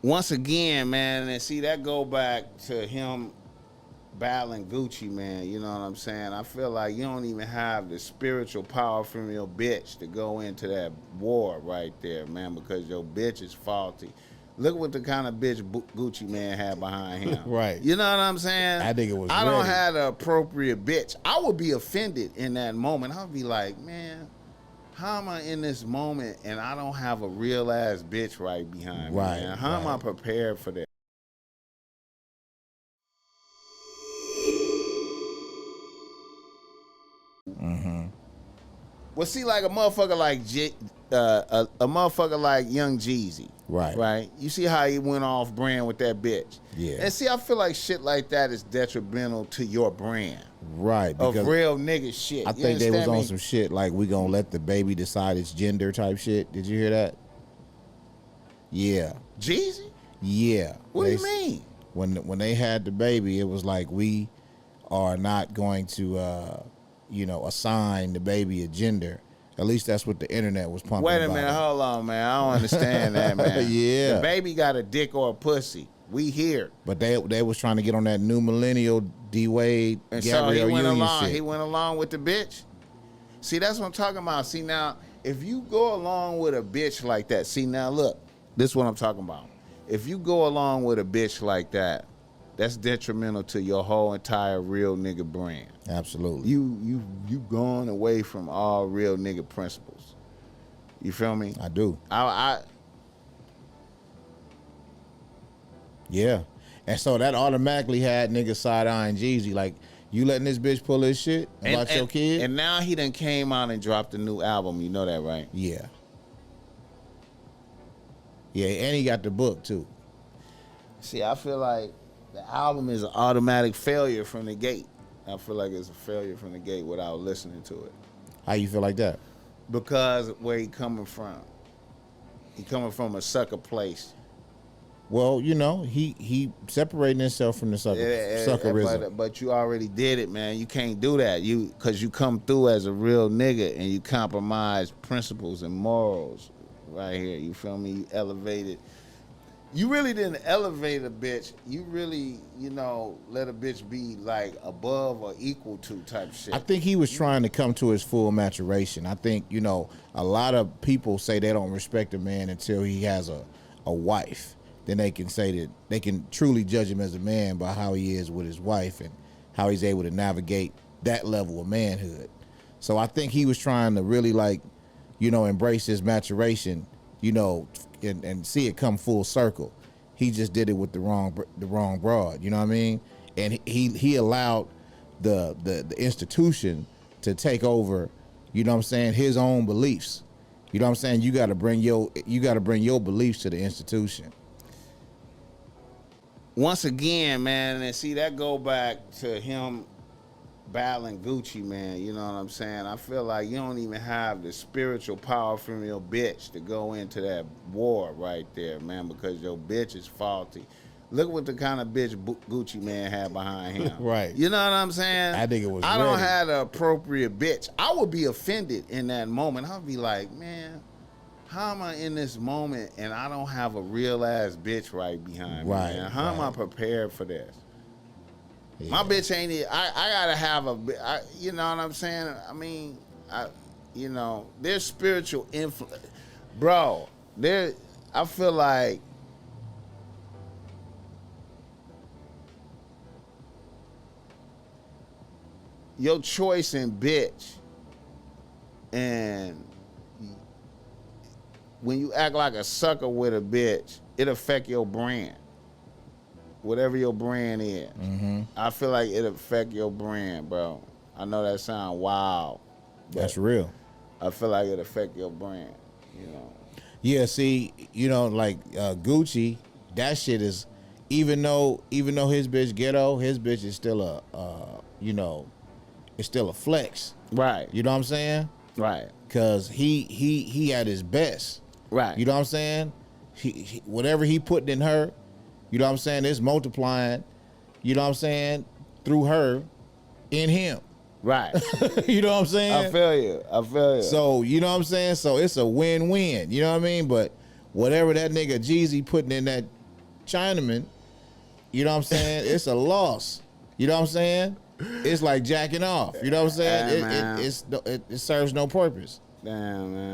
Once again, man, and see that go back to him battling Gucci, man. You know what I'm saying? I feel like you don't even have the spiritual power from your bitch to go into that war right there, man, because your bitch is faulty. Look what the kind of bitch Gucci man had behind him. Right. You know what I'm saying? I think it was I don't ready. have the appropriate bitch. I would be offended in that moment. I'd be like, man, how am I in this moment and I don't have a real ass bitch right behind me, Right, man? How am I prepared for that? Mm-hmm. Well, see, like a motherfucker like a motherfucker like Young Jeezy, right? You see how he went off brand with that bitch, Yeah. And see, I feel like shit like that is detrimental to your brand, right? Of real nigga shit. I think they was on some shit like we gonna let the baby decide its gender type shit. Did you hear that? Yeah. Jeezy? Yeah. What do you mean? When they had the baby, it was like we are not going to assign the baby a gender. At least that's what the internet was pumping. Wait a minute, hold on, man. I don't understand that, man. Yeah. The baby got a dick or a pussy. We here. But they was trying to get on that new millennial D-Wade, and Gabrielle so he went Union along. shit. He went along with the bitch. See, that's what I'm talking about. See, now, if you go along with a bitch like that, see, now, look, this is what I'm talking about. If you go along with a bitch like that, that's detrimental to your whole entire real nigga brand. Absolutely. You gone away from all real nigga principles. You feel me? I do. Yeah. And so that automatically had niggas side-eyeing Jeezy. Like, you letting this bitch pull his shit about your kid? And now he done came out and dropped a new album. You know that, right? Yeah. Yeah, and he got the book, too. See, I feel like the album is an automatic failure from the gate. I feel like it's a failure from the gate without listening to it. How you feel like that? Because where he coming from. He coming from a sucker place. Well, he separating himself from the suckerism. But you already did it, man. You can't do that. Because you come through as a real nigga and you compromise principles and morals right here. You feel me? You elevated. You really didn't elevate a bitch. You really, let a bitch be like above or equal to type shit. I think he was trying to come to his full maturation. I think, a lot of people say they don't respect a man until he has a wife. Then they can say that they can truly judge him as a man by how he is with his wife and how he's able to navigate that level of manhood. So I think he was trying to really embrace his maturation, and see it come full circle. He just did it with the wrong broad, you know what I mean? And he allowed the institution to take over, his own beliefs. You know what I'm saying? You got to bring your beliefs to the institution. Once again, man, and see that go back to him battling Gucci, man. You know what I'm saying? I feel like you don't even have the spiritual power from your bitch to go into that war right there, man, because your bitch is faulty. Look what the kind of bitch Gucci man had behind him. Right. You know what I'm saying? I think it was I don't ready. have the appropriate bitch. I would be offended in that moment. I'd be like, man, how am I in this moment and I don't have a real ass bitch right behind me, man? How am I prepared for this? Yeah. My bitch ain't it. I gotta have you know what I'm saying? I mean, there's spiritual influence. Bro, I feel like your choice in bitch and when you act like a sucker with a bitch, it affect your brand. Whatever your brand is. Mm-hmm. I feel like it affect your brand, bro. I know that sound wild. That's real. I feel like it affect your brand, Yeah, see, like Gucci, that shit is, even though his bitch ghetto, his bitch is still it's still a flex. Right. You know what I'm saying? Right. Cause he at his best. Right. You know what I'm saying? He whatever he putting in her, you know what I'm saying, it's multiplying, you know what I'm saying, through her, in him. Right. You know what I'm saying? I feel you. So, you know what I'm saying? So it's a win-win, you know what I mean? But whatever that nigga Jeezy putting in that Chinaman, you know what I'm saying? It's a loss. You know what I'm saying? It's like jacking off. You know what I'm saying? It serves no purpose. Damn, man.